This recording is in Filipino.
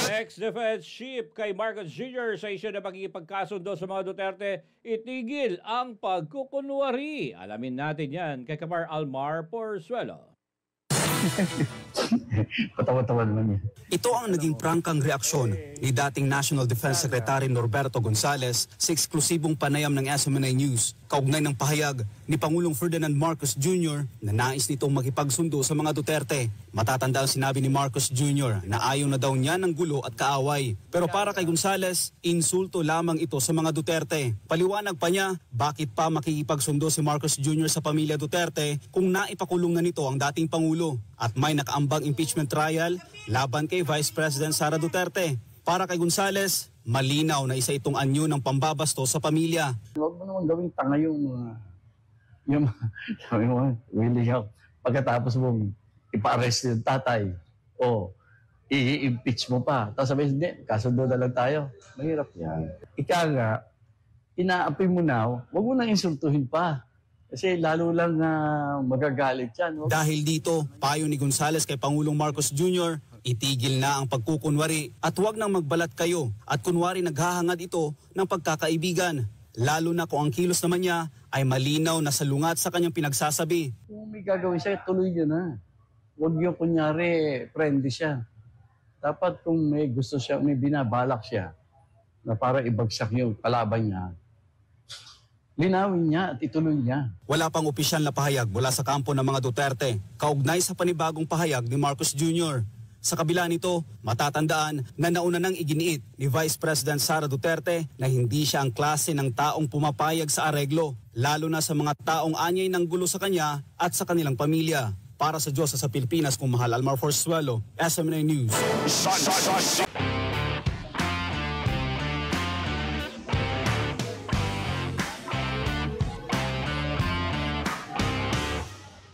Ex-defense chief kay Marcos Jr. sa isyu na pagkikipagkasundo sa mga Duterte, itigil ang pagkukunwari. Alamin natin yan kay Kamar Almar Porzuelo. Patawa-tawa naman yan. Ito ang naging prangkang reaksyon ni dating National Defense Secretary Norberto Gonzales sa eksklusibong panayam ng SMNI News kaugnay ng pahayag ni Pangulong Ferdinand Marcos Jr. na nais nitong makipagsundo sa mga Duterte. Matatanda ang sinabi ni Marcos Jr. na ayaw na daw niya ng gulo at kaaway. Pero para kay Gonzales, insulto lamang ito sa mga Duterte. Paliwanag pa niya, bakit pa makikipagsundo si Marcos Jr. sa pamilya Duterte kung naipakulong na nito ang dating Pangulo at may nakaambang impeachment trial laban kay Vice President Sara Duterte. Para kay Gonzales, malinaw na isa itong anyo ng pambabasto sa pamilya. Huwag mo naman gawing tanga yung sabi mo, willing out. Pagkatapos mong ipa-arrest yung tatay o i-impeach mo pa. Tapos sabi, hindi, kasundo na lang tayo. Mahirap yan. Ika nga, inaapi mo na, huwag mo nang insultuhin pa. Kasi lalo lang magagalit yan. Dahil dito, payo ni Gonzales kay Pangulong Marcos Jr., itigil na ang pagkukunwari at huwag nang magbalat kayo at kunwari naghahangad ito ng pagkakaibigan. Lalo na kung ang kilos naman niya ay malinaw na salungat sa kanyang pinagsasabi. Kung may gagawin siya, tuloy niya na. Huwag yung kunyari, friendly siya. Dapat kung may gusto siya, may binabalak siya na para ibagsak yung kalaban niya, linawin niya at ituloy niya. Wala pang opisyal na pahayag mula sa kampo ng mga Duterte, kaugnay sa panibagong pahayag ni Marcos Jr. Sa kabila nito, matatandaan na nauna nang iginiit ni Vice President Sara Duterte na hindi siya ang klase ng taong pumapayag sa areglo, lalo na sa mga taong anyay ng gulo sa kanya at sa kanilang pamilya. Para sa Diyos sa Pilipinas, kung Mahal Almar Porzuelo, SMNI News.